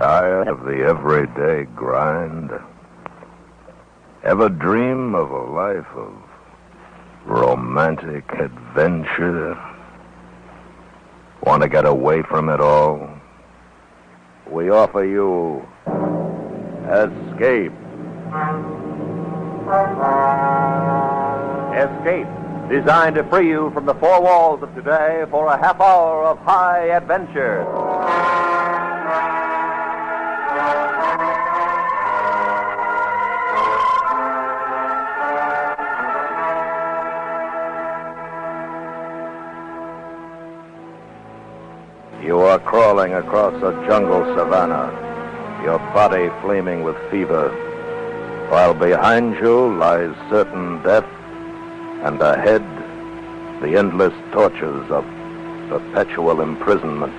Tired of the everyday grind? Ever dream of a life of romantic adventure? Want to get away from it all? We offer you Escape. Escape, designed to free you from the four walls of today for a half hour of high adventure. You are crawling across a jungle savanna, your body flaming with fever, while behind you lies certain death, and ahead the endless tortures of perpetual imprisonment.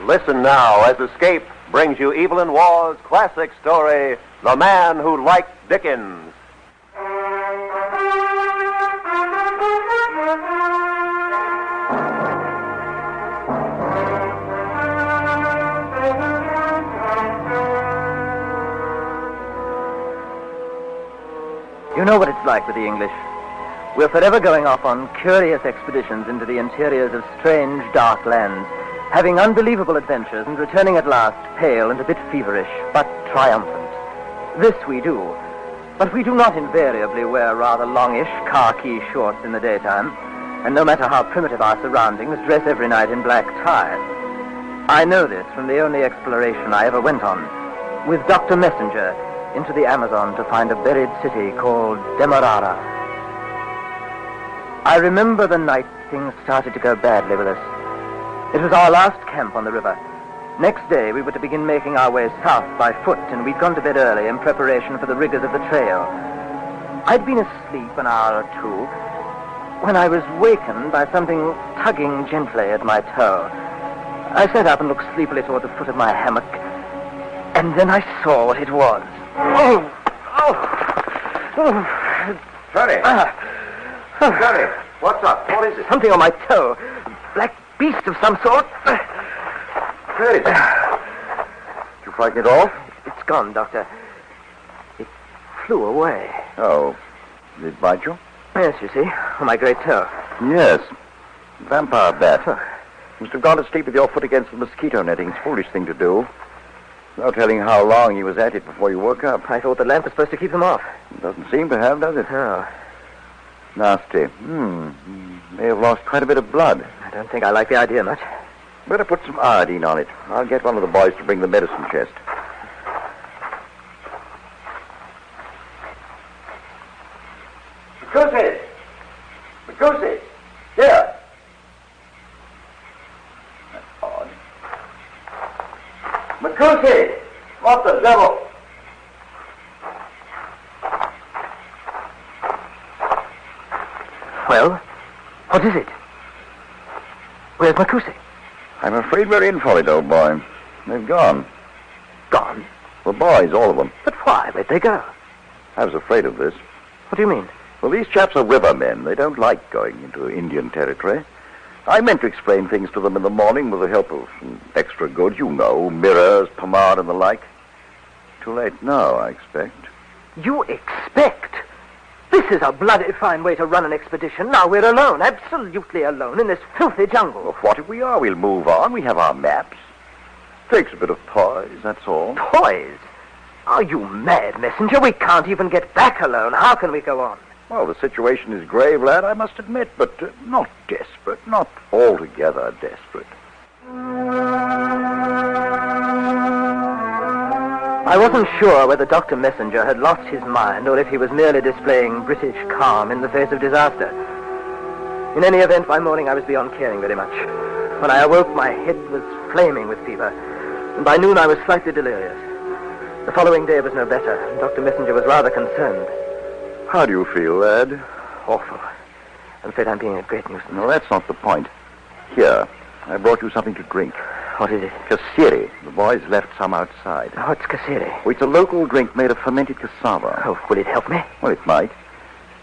Listen now as Escape brings you Evelyn Waugh's classic story, The Man Who Liked Dickens. You know what it's like with the English. We're forever going off on curious expeditions into the interiors of strange, dark lands, having unbelievable adventures and returning at last pale and a bit feverish, but triumphant. This we do, but we do not invariably wear rather longish khaki shorts in the daytime, and no matter how primitive our surroundings, dress every night in black ties. I know this from the only exploration I ever went on, with Dr. Messenger, into the Amazon to find a buried city called Demerara. I remember the night things started to go badly with us. It was our last camp on the river. Next day we were to begin making our way south by foot, and we'd gone to bed early in preparation for the rigors of the trail. I'd been asleep an hour or two when I was wakened by something tugging gently at my toe. I sat up and looked sleepily toward the foot of my hammock, and then I saw what it was. Sonny! Sonny, what's up? What is it? Something on my toe. Black beast of some sort. Where is it? Did you frighten it off? It's gone, Doctor. It flew away. Oh. Did it bite you? Yes, you see, on my great toe. Yes. Vampire bat. You must have gone to sleep with your foot against the mosquito netting. It's a foolish thing to do. No telling how long he was at it before you woke up. I thought the lamp was supposed to keep them off. It doesn't seem to have, does it? No. Nasty. He may have lost quite a bit of blood. I don't think I like the idea much. Better put some iodine on it. I'll get one of the boys to bring the medicine chest. Macusi! Macusi! Here! That's odd. Macusi! What the devil? Well, what is it? Where's Macusi? I'm afraid we're in for it, old boy. They've gone. Gone? The boys, all of them. But why? Where'd they go? I was afraid of this. What do you mean? Well, these chaps are rivermen. They don't like going into Indian territory. I meant to explain things to them in the morning with the help of some extra goods, you know, mirrors, pomade, and the like. Too late now, I expect. You expect? This is a bloody fine way to run an expedition. Now we're alone, absolutely alone, in this filthy jungle. Well, what if we are? We'll move on. We have our maps. Takes a bit of poise, that's all. Poise? Are you mad, Messenger? We can't even get back alone. How can we go on? Well, the situation is grave, lad, I must admit, but not desperate, not altogether desperate. I wasn't sure whether Dr. Messenger had lost his mind or if he was merely displaying British calm in the face of disaster. In any event, by morning I was beyond caring very much. When I awoke, my head was flaming with fever, and by noon I was slightly delirious. The following day was no better, and Dr. Messenger was rather concerned. How do you feel, lad? Awful. I'm afraid I'm being a great nuisance. No, that's not the point. Here, I brought you something to drink. What is it? Kasiri. The boys left some outside. What's kasiri? Well, it's a local drink made of fermented cassava. Oh, will it help me? Well, it might.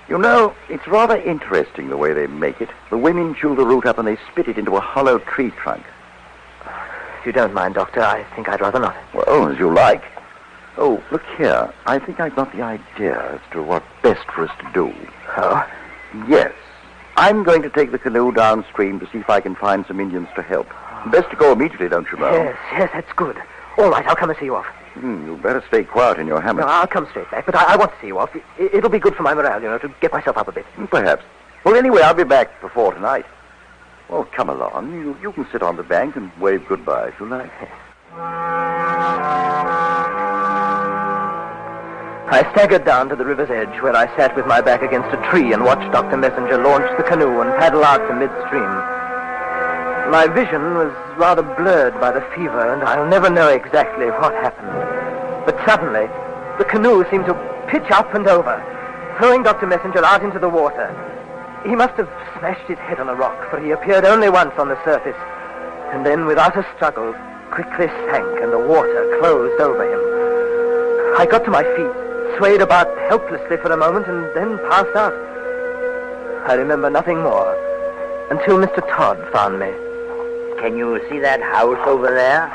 You know, it's rather interesting the way they make it. The women chew the root up and they spit it into a hollow tree trunk. you don't mind, Doctor, I think I'd rather not. Well, as you like. Oh, look here. I think I've got the idea as to what's best for us to do. Oh? Yes. I'm going to take the canoe downstream to see if I can find some Indians to help. Best to go immediately, don't you know? Yes, that's good. All right, I'll come and see you off. You'd better stay quiet in your hammock. No, I'll come straight back, but I want to see you off. It'll be good for my morale, to get myself up a bit. Perhaps. Well, anyway, I'll be back before tonight. Well, come along. You can sit on the bank and wave goodbye if you like. I staggered down to the river's edge, where I sat with my back against a tree and watched Dr. Messenger launch the canoe and paddle out to midstream. My vision was rather blurred by the fever, and I'll never know exactly what happened. But suddenly, the canoe seemed to pitch up and over, throwing Dr. Messenger out into the water. He must have smashed his head on a rock, for he appeared only once on the surface, and then, without a struggle, quickly sank, and the water closed over him. I got to my feet, swayed about helplessly for a moment, and then passed out. I remember nothing more until Mr. Todd found me. Can you see that house over there?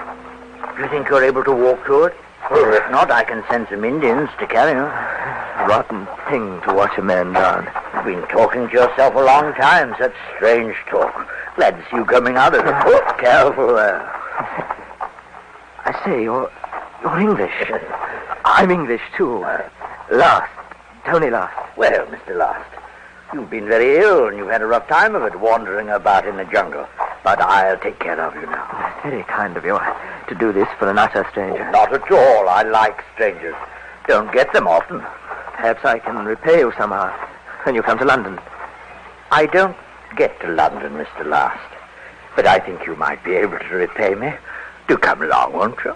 Do you think you're able to walk to it? Or if not, I can send some Indians to carry you. Rotten thing to watch a man drown. You've been talking to yourself a long time. Such strange talk. Glad to see you coming out of it. Oh, careful there. I say, you're English. I'm English, too. Last. Tony Last. Well, Mr. Last, you've been very ill and you've had a rough time of it wandering about in the jungle. But I'll take care of you now. It's very kind of you to do this for an utter stranger. Oh, not at all. I like strangers. Don't get them often. Perhaps I can repay you somehow when you come to London. I don't get to London, Mr. Last. But I think you might be able to repay me. Do come along, won't you?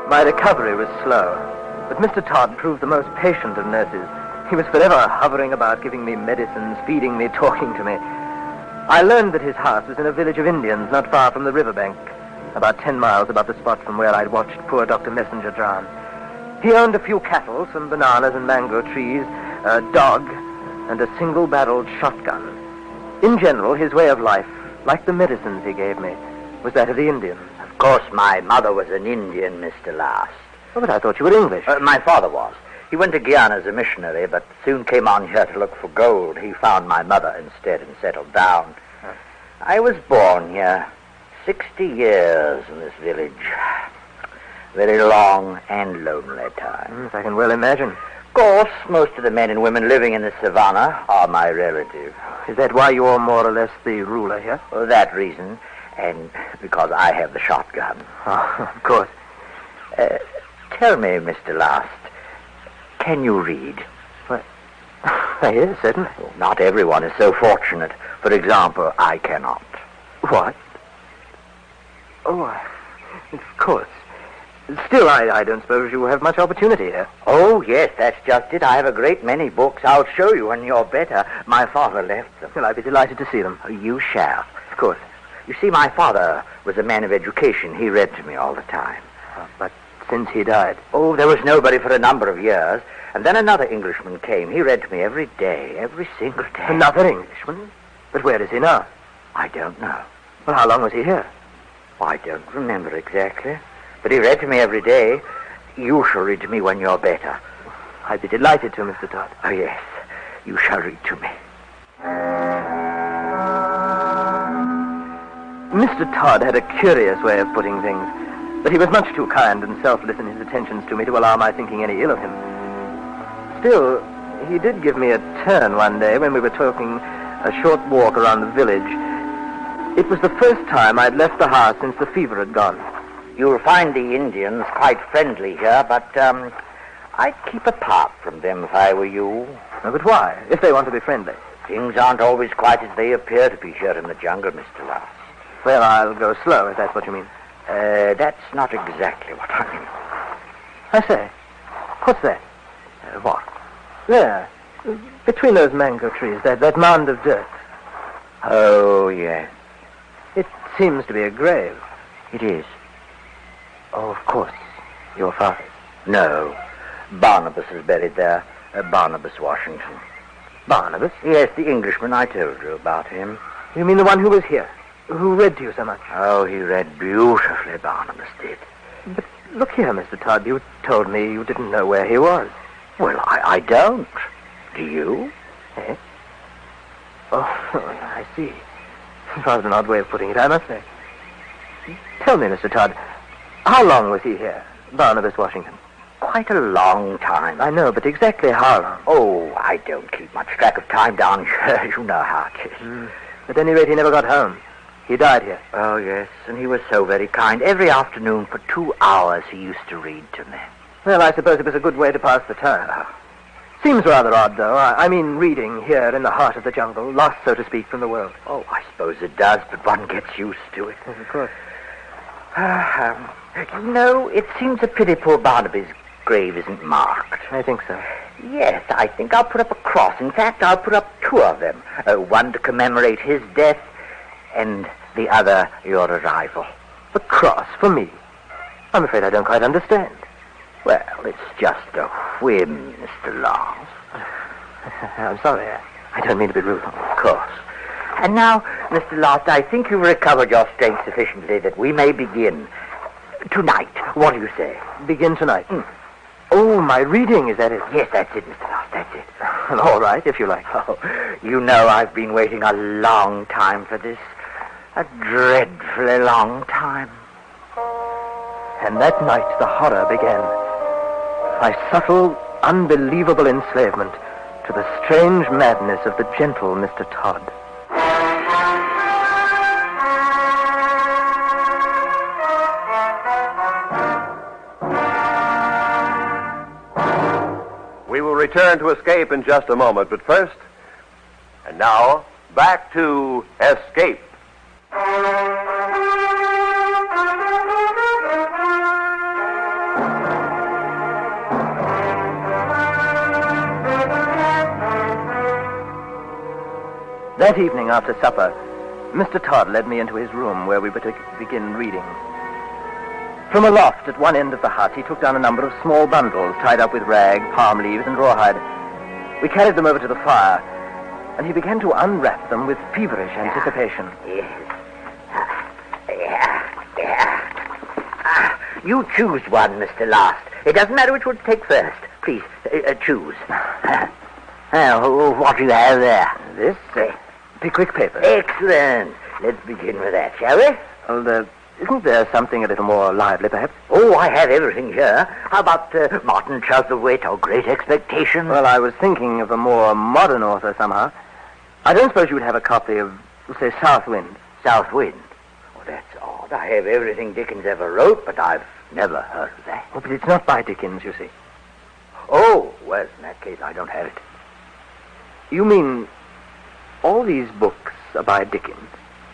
My recovery was slow, but Mr. Todd proved the most patient of nurses. He was forever hovering about, giving me medicines, feeding me, talking to me. I learned that his house was in a village of Indians not far from the riverbank, about 10 miles above the spot from where I'd watched poor Dr. Messenger drown. He owned a few cattle, some bananas and mango trees, a dog, and a single-barreled shotgun. In general, his way of life, like the medicines he gave me, was that of the Indians. Of course, my mother was an Indian, Mr. Last. Oh, but I thought you were English. My father was. He went to Guyana as a missionary, but soon came on here to look for gold. He found my mother instead and settled down. I was born here. 60 years in this village. Very long and lonely time. Yes, I can well imagine. Of course, most of the men and women living in the savannah are my relatives. Is that why you're more or less the ruler here? For that reason, and because I have the shotgun. Oh, of course. Tell me, Mr. Last, can you read? What? Yes, certainly. Oh, not everyone is so fortunate. For example, I cannot. What? Oh, of course. Still, I don't suppose you have much opportunity here. Oh, yes, that's just it. I have a great many books. I'll show you when you're better. My father left them. Well, I'd be delighted to see them. You shall. Of course. You see, my father was a man of education. He read to me all the time. But since he died? Oh, there was nobody for a number of years. And then another Englishman came. He read to me every day, every single day. Another Englishman? But where is he now? I don't know. Well, how long was he here? Oh, I don't remember exactly. But he read to me every day. You shall read to me when you're better. I'd be delighted to, Mr. Todd. Oh, yes. You shall read to me. Mr. Todd had a curious way of putting things, but he was much too kind and selfless in his attentions to me to allow my thinking any ill of him. Still, he did give me a turn one day when we were taking a short walk around the village. It was the first time I'd left the house since the fever had gone. You'll find the Indians quite friendly here, but I'd keep apart from them if I were you. No, but why, if they want to be friendly? Things aren't always quite as they appear to be here in the jungle, Mr. Last. Well, I'll go slow, if that's what you mean. That's not exactly what I mean. I say, what's that? What? There, between those mango trees, that mound of dirt. Oh, yes. It seems to be a grave. It is. Oh, of course. Your father's. No. Barnabas is buried there. Barnabas Washington. Barnabas? Yes, the Englishman. I told you about him. You mean the one who was here? Who read to you so much? Oh, he read beautifully, Barnabas did. But look here, Mr. Todd. You told me you didn't know where he was. Well, I don't. Do you? Eh? Oh, I see. Rather an odd way of putting it, I must say. Tell me, Mr. Todd, how long was he here, Barnabas Washington? Quite a long time. I know, but exactly how long? Oh, I don't keep much track of time down here. You know how it is. At any rate, he never got home. He died here. Oh, yes, and he was so very kind. Every afternoon for 2 hours he used to read to me. Well, I suppose it was a good way to pass the time. Seems rather odd, though. I mean, reading here in the heart of the jungle, lost, so to speak, from the world. Oh, I suppose it does, but one gets used to it. Yes, of course. You know, it seems a pity poor Barnaby's grave isn't marked. I think so. Yes, I think I'll put up a cross. In fact, I'll put up 2 of them. One to commemorate his death, and the other your arrival. A cross for me? I'm afraid I don't quite understand. Well, it's just a whim, Mr. Lars. I'm sorry. I don't mean to be rude. Of course. And now, Mr. Last, I think you've recovered your strength sufficiently that we may begin tonight. What do you say? Begin tonight? Oh, my reading, is that it? Yes, that's it, Mr. Last, that's it. All right, if you like. Oh, you know I've been waiting a long time for this. A dreadfully long time. And that night the horror began. My subtle, unbelievable enslavement to the strange madness of the gentle Mr. Todd. We will return to Escape in just a moment, but first, and now, back to Escape. That evening after supper, Mr. Todd led me into his room where we were to begin reading. From a loft at one end of the hut, he took down a number of small bundles tied up with rag, palm leaves, and rawhide. We carried them over to the fire, and he began to unwrap them with feverish anticipation. Yes. You choose one, Mr. Last. It doesn't matter which one to take first. Please, choose. What do you have there? This? Pickwick paper. Excellent. Let's begin with that, shall we? Well, isn't there something a little more lively, perhaps? Oh, I have everything here. How about Martin Chuzzlewit or Great Expectations? Well, I was thinking of a more modern author somehow. I don't suppose you would have a copy of, say, South Wind. South Wind? Oh, that's odd. I have everything Dickens ever wrote, but I've never heard of that. Oh, but it's not by Dickens, you see. Oh, well, in that case, I don't have it. You mean all these books are by Dickens?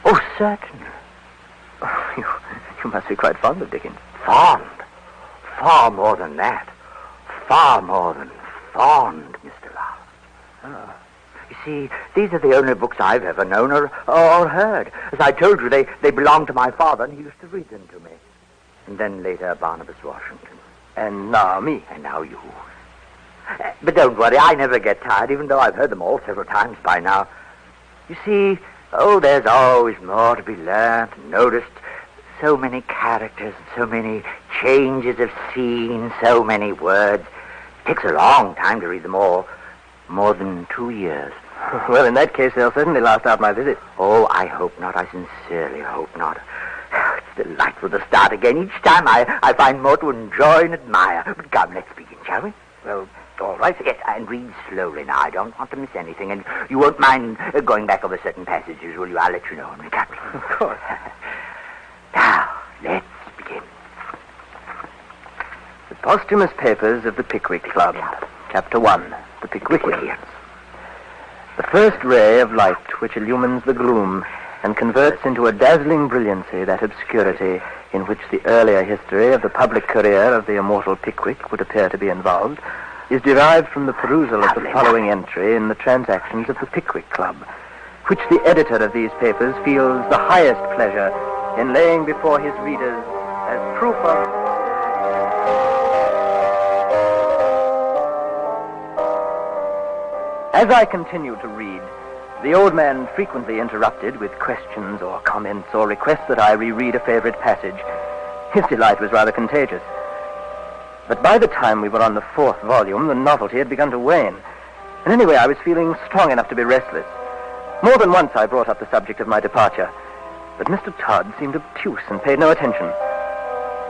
Oh, certainly. Oh, you must be quite fond of Dickens. Fond? Far more than that. Far more than fond, Mr. Lars. Oh. You see, these are the only books I've ever known or heard. As I told you, they belonged to my father, and he used to read them to me. And then later, Barnabas Washington. And now me. And now you. But don't worry, I never get tired, even though I've heard them all several times by now. You see, there's always more to be learned and noticed. So many characters, so many changes of scene, so many words. It takes a long time to read them all. More than 2 years. Well, in that case, they'll certainly last out my visit. Oh, I hope not. I sincerely hope not. It's delightful to start again. Each time I find more to enjoy and admire. But come, let's begin, shall we? Well, all right. Yes, and read slowly now. I don't want to miss anything. And you won't mind going back over certain passages, will you? I'll let you know when we come. Of course. Now, let's begin. The Posthumous Papers of the Pickwick Club. Chapter 1. The Pickwickians. The first ray of light which illumines the gloom and converts into a dazzling brilliancy that obscurity in which the earlier history of the public career of the immortal Pickwick would appear to be involved is derived from the perusal of the following entry in the Transactions of the Pickwick Club, which the editor of these papers feels the highest pleasure in laying before his readers as proof of... As I continued to read, the old man frequently interrupted with questions or comments or requests that I reread a favorite passage. His delight was rather contagious. But by the time we were on the 4th volume, the novelty had begun to wane. And anyway, I was feeling strong enough to be restless. More than once I brought up the subject of my departure, but Mr. Todd seemed obtuse and paid no attention.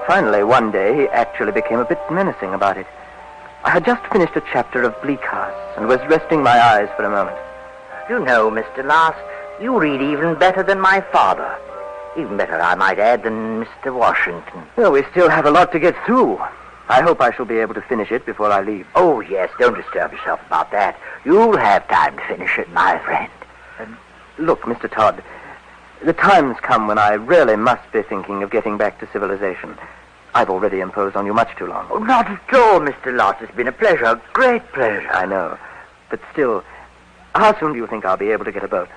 Finally, one day, he actually became a bit menacing about it. I had just finished a chapter of Bleak House and was resting my eyes for a moment. You know, Mr. Last, you read even better than my father. Even better, I might add, than Mr. Washington. Well, we still have a lot to get through. I hope I shall be able to finish it before I leave. Oh, yes, don't disturb yourself about that. You'll have time to finish it, my friend. Look, Mr. Todd, the time's come when I really must be thinking of getting back to civilization. I've already imposed on you much too long. Oh, not at all, Mr. Last. It's been a pleasure, a great pleasure. I know, but still, how soon do you think I'll be able to get a boat?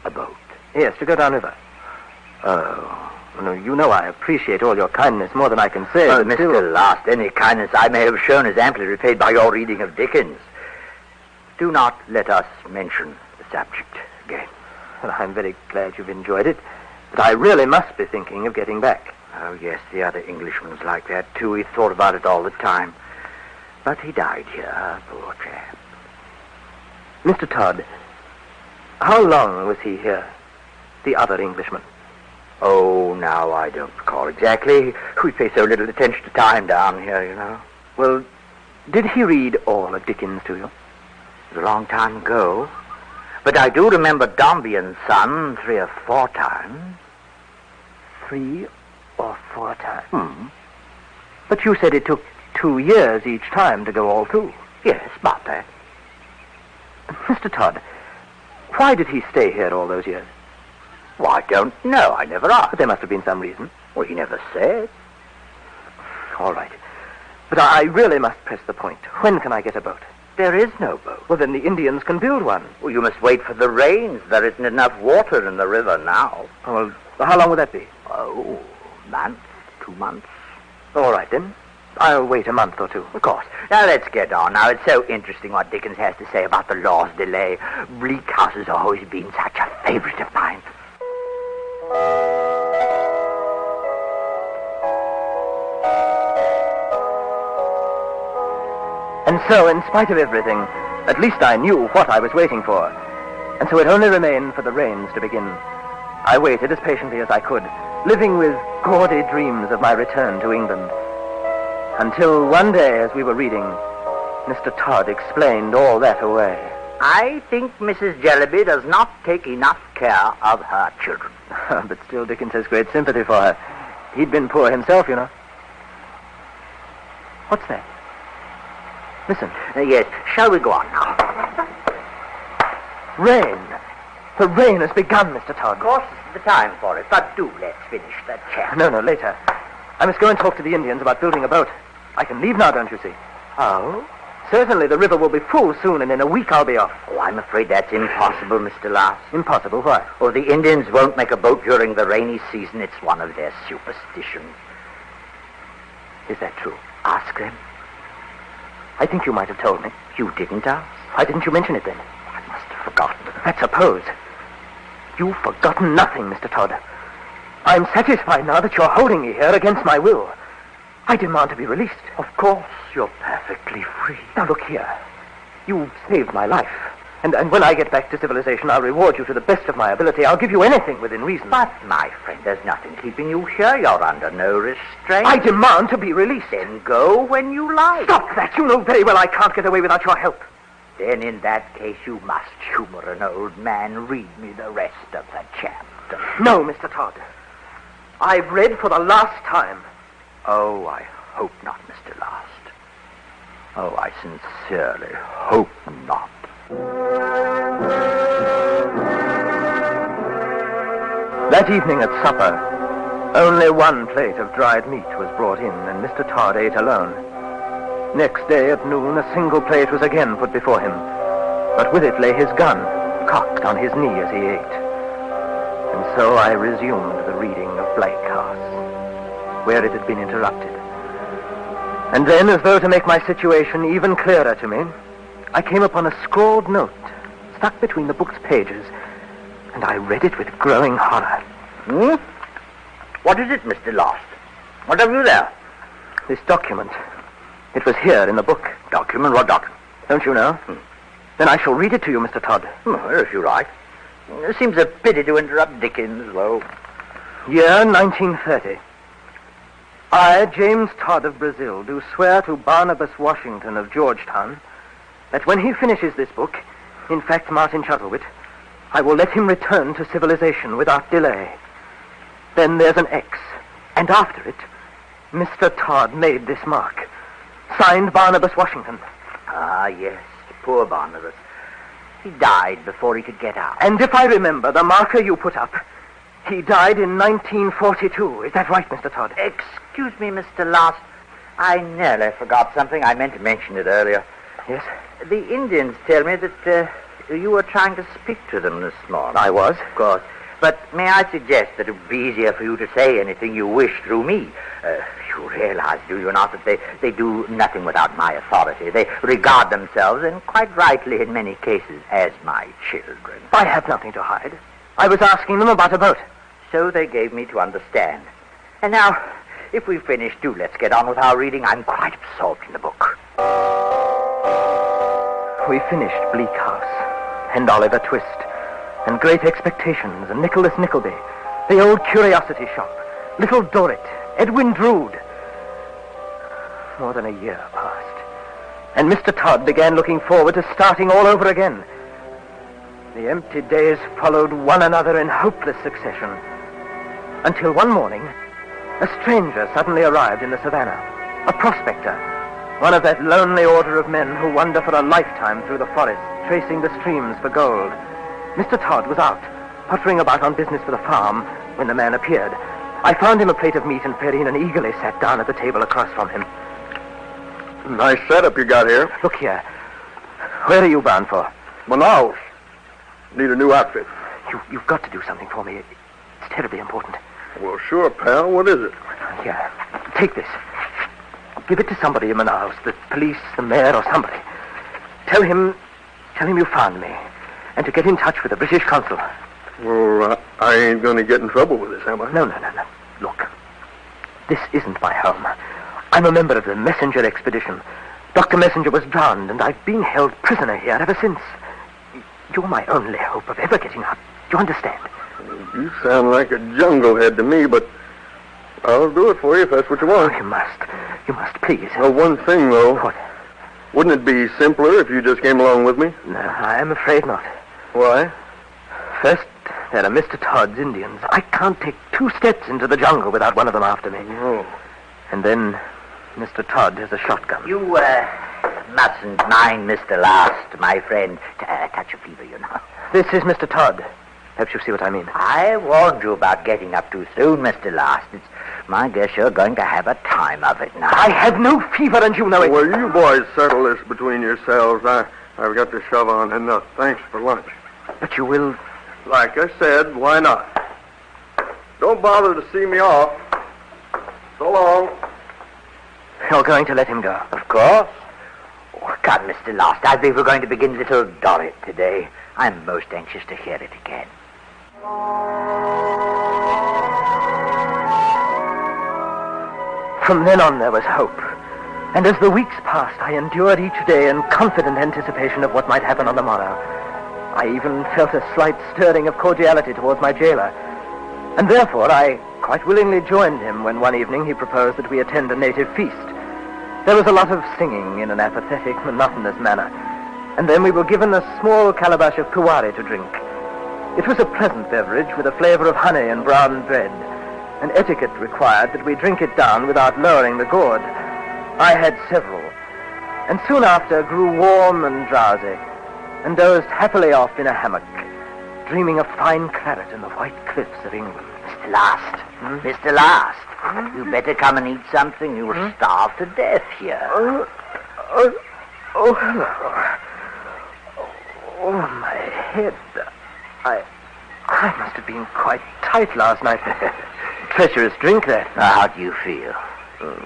A boat? Yes, to go downriver. Oh, no, you know I appreciate all your kindness more than I can say. Oh, but Mr. still... Last, any kindness I may have shown is amply repaid by your reading of Dickens. Do not let us mention the subject again. Well, I'm very glad you've enjoyed it, but I really must be thinking of getting back. Oh, yes, the other Englishman's like that, too. He thought about it all the time. But he died here, poor chap. Mr. Todd, how long was he here, the other Englishman? Oh, now I don't recall exactly. We pay so little attention to time down here, you know. Well, did he read all of Dickens to you? It was a long time ago. But I do remember Dombey and Son 3 or 4 times. 3 or 4 times? But you said it took 2 years each time to go all through. Yes, about that. Mr. Todd, why did he stay here all those years? Well, I don't know. I never asked. But there must have been some reason. Well, he never said. All right. But I really must press the point. When can I get a boat? There is no boat. Well, then the Indians can build one. Well, you must wait for the rains. There isn't enough water in the river now. Oh, well, how long will that be? Oh, a month, 2 months. All right, then. I'll wait a month or two. Of course. Now, let's get on. Now, it's so interesting what Dickens has to say about the law's delay. Bleak House has always been such a favorite of mine. And so, in spite of everything, at least I knew what I was waiting for. And so it only remained for the rains to begin. I waited as patiently as I could, living with gaudy dreams of my return to England. Until one day, as we were reading, Mr. Todd explained all that away. I think Mrs. Jellyby does not take enough care of her children. But still, Dickens has great sympathy for her. He'd been poor himself, you know. What's that? Listen. Yes, shall we go on now? Rain. The rain has begun, Mr. Todd. Of course, it's the time for it, but do let's finish that chat. No, later. I must go and talk to the Indians about building a boat. I can leave now, don't you see? Oh? Certainly, the river will be full soon, and in a week I'll be off. Oh, I'm afraid that's impossible, Mr. Last. Impossible? Why? Oh, the Indians won't make a boat during the rainy season. It's one of their superstitions. Is that true? Ask them. I think you might have told me. You didn't ask? Why didn't you mention it then? I must have forgotten. That's suppose. You've forgotten nothing, Mr. Todd. I'm satisfied now that you're holding me here against my will. I demand to be released. Of course, you're perfectly free. Now look here. You've saved my life. And when I get back to civilization, I'll reward you to the best of my ability. I'll give you anything within reason. But, my friend, there's nothing keeping you here. You're under no restraint. I demand to be released. Then go when you like. Stop that. You know very well I can't get away without your help. Then in that case, you must humor an old man. Read me the rest of the chapter. No, Mr. Todd. I've read for the last time. Oh, I hope not, Mr. Last. Oh, I sincerely hope not. That evening at supper, only one plate of dried meat was brought in, and Mr. Todd ate alone. Next day at noon, a single plate was again put before him, but with it lay his gun, cocked on his knee as he ate. And so I resumed the reading of Bleak House, where it had been interrupted. And then, as though to make my situation even clearer to me, I came upon a scrawled note stuck between the book's pages, and I read it with growing horror. What is it, Mr. Lost? What have you there? This document. It was here in the book. Document? What document? Don't you know? Then I shall read it to you, Mr. Todd. If you like. It seems a pity to interrupt Dickens, though. Year 1930. I, James Todd of Brazil, do swear to Barnabas Washington of Georgetown that when he finishes this book, in fact, Martin Chuzzlewit, I will let him return to civilization without delay. Then there's an X, and after it, Mr. Todd made this mark. Signed Barnabas Washington. Ah, yes, poor Barnabas. He died before he could get out. And if I remember the marker you put up, he died in 1942. Is that right, Mr. Todd? Excuse me, Mr. Last. I nearly forgot something. I meant to mention it earlier. Yes? The Indians tell me that you were trying to speak to them this morning. I was. Of course. But may I suggest that it would be easier for you to say anything you wish through me? You realize, do you not, that they do nothing without my authority. They regard themselves, and quite rightly in many cases, as my children. I have nothing to hide. I was asking them about a boat. So they gave me to understand. And now, if we've finished, do let's get on with our reading. I'm quite absorbed in the book. We finished Bleak House, and Oliver Twist, and Great Expectations, and Nicholas Nickleby, the Old Curiosity Shop, Little Dorrit, Edwin Drood. More than a year passed, and Mr. Todd began looking forward to starting all over again. The empty days followed one another in hopeless succession, until one morning, a stranger suddenly arrived in the savannah, a prospector, one of that lonely order of men who wander for a lifetime through the forest, tracing the streams for gold. Mr. Todd was out, puttering about on business for the farm, when the man appeared. I found him a plate of meat and Perrine and eagerly sat down at the table across from him. Nice setup you got here. Look here. Where are you bound for? Manaus. Need a new outfit. You've got to do something for me. It's terribly important. Well, sure, pal. What is it? Here, take this. Give it to somebody in Manaus, the police, the mayor, or somebody. Tell him you found me, and to get in touch with the British consul. Well, I ain't going to get in trouble with this, am I? No. Look, this isn't my home. I'm a member of the Messenger expedition. Dr. Messenger was drowned, and I've been held prisoner here ever since. You're my only hope of ever getting out. Do you understand? You sound like a jungle head to me, but I'll do it for you if that's what you want. Oh, you must, please. Well, one thing, though. What? Wouldn't it be simpler if you just came along with me? No, I'm afraid not. Why? First, there are Mr. Todd's Indians. I can't take 2 steps into the jungle without one of them after me. Oh. And then Mr. Todd has a shotgun. You mustn't mind Mr. Last, my friend. Touch of fever, you know. This is Mr. Todd. Perhaps you see what I mean. I warned you about getting up too soon, Mr. Last. It's my guess you're going to have a time of it now. I have no fever, and you know it. Well, you boys settle this between yourselves. I've got to shove on, and thanks for lunch. But you will... Like I said, why not? Don't bother to see me off. So long. You're going to let him go? Of course. Oh, God, Mr. Last, I think we're going to begin Little Dorrit today. I'm most anxious to hear it again. From then on, there was hope. And as the weeks passed, I endured each day in confident anticipation of what might happen on the morrow. I even felt a slight stirring of cordiality towards my jailer. And therefore, I quite willingly joined him when one evening he proposed that we attend a native feast. There was a lot of singing in an apathetic, monotonous manner. And then we were given a small calabash of puwari to drink. It was a pleasant beverage with a flavor of honey and brown bread. And etiquette required that we drink it down without lowering the gourd. I had several, and soon after grew warm and drowsy, and dozed happily off in a hammock, dreaming of fine claret and the white cliffs of England. Mr. Last. Mr. Last. You better come and eat something. You will starve to death here. Oh, my head. I must have been quite tight last night. Treacherous drink, that. Now, how do you feel?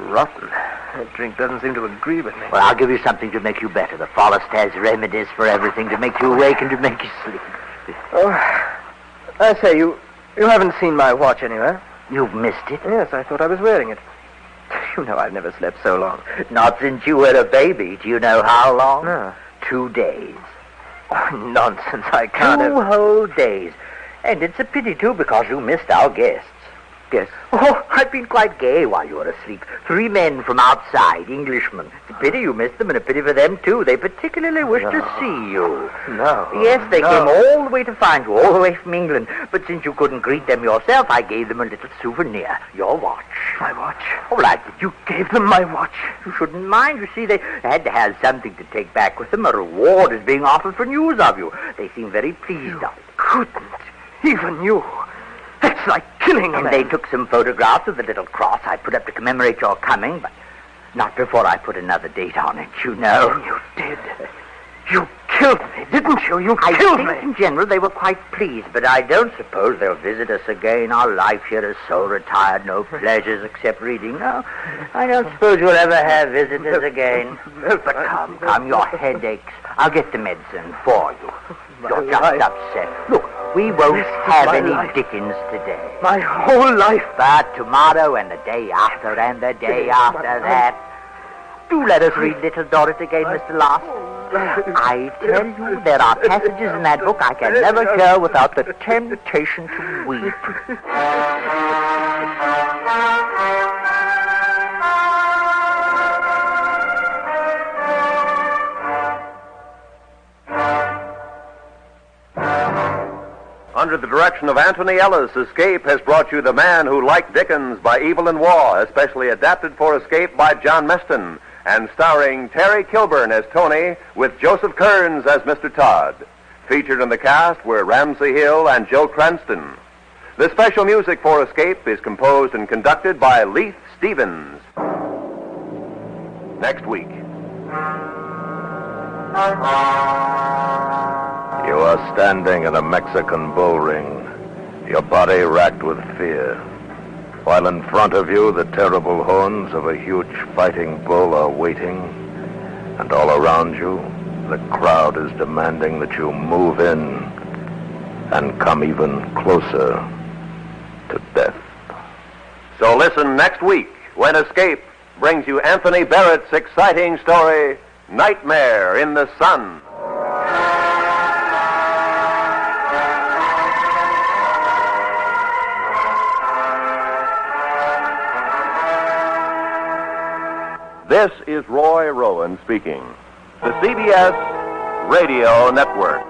Rotten. That drink doesn't seem to agree with me. Well, I'll give you something to make you better. The forest has remedies for everything, to make you awake and to make you sleep. Oh, I say, you haven't seen my watch anywhere? You've missed it? Yes, I thought I was wearing it. You know I've never slept so long. Not since you were a baby. Do you know how long? No. 2 days. Oh, nonsense, I can't 2 whole days. And it's a pity, too, because you missed our guests. Yes. Oh, I've been quite gay while you were asleep. 3 men from outside, Englishmen. It's a pity you missed them, and a pity for them, too. They particularly wished to see you. No. Yes, they came all the way to find you, all the way from England. But since you couldn't greet them yourself, I gave them a little souvenir. Your watch. My watch? All right. You gave them my watch? You shouldn't mind. You see, they had to have something to take back with them. A reward is being offered for news of you. They seem very pleased of it. Couldn't. Even you. It's like killing a And man. they took some photographs of the little cross I put up to commemorate your coming, but not before I put another date on it, you know. You did. You killed me, didn't you? You I killed think me. in general they were quite pleased, but I don't suppose they'll visit us again. Our life here is so retired, no pleasures except reading. No, I don't suppose you'll ever have visitors again. But come, your head aches. I'll get the medicine for you. You're just upset. Look, we won't have any Dickens today. My whole life. But tomorrow and the day after and the day after that. Do let us read Little Dorrit again, Mr. Lost. I tell you, there are passages in that book I can never hear without the temptation to weep. Under the direction of Anthony Ellis, Escape has brought you The Man Who Liked Dickens by Evelyn Waugh, especially adapted for Escape by John Meston, and starring Terry Kilburn as Tony with Joseph Kearns as Mr. Todd. Featured in the cast were Ramsey Hill and Joe Cranston. The special music for Escape is composed and conducted by Leith Stevens. Next week. You are standing in a Mexican bull ring, your body racked with fear, while in front of you the terrible horns of a huge fighting bull are waiting, and all around you the crowd is demanding that you move in and come even closer to death. So listen next week when Escape brings you Anthony Barrett's exciting story, Nightmare in the Sun. This is Roy Rowan speaking. The CBS Radio Network.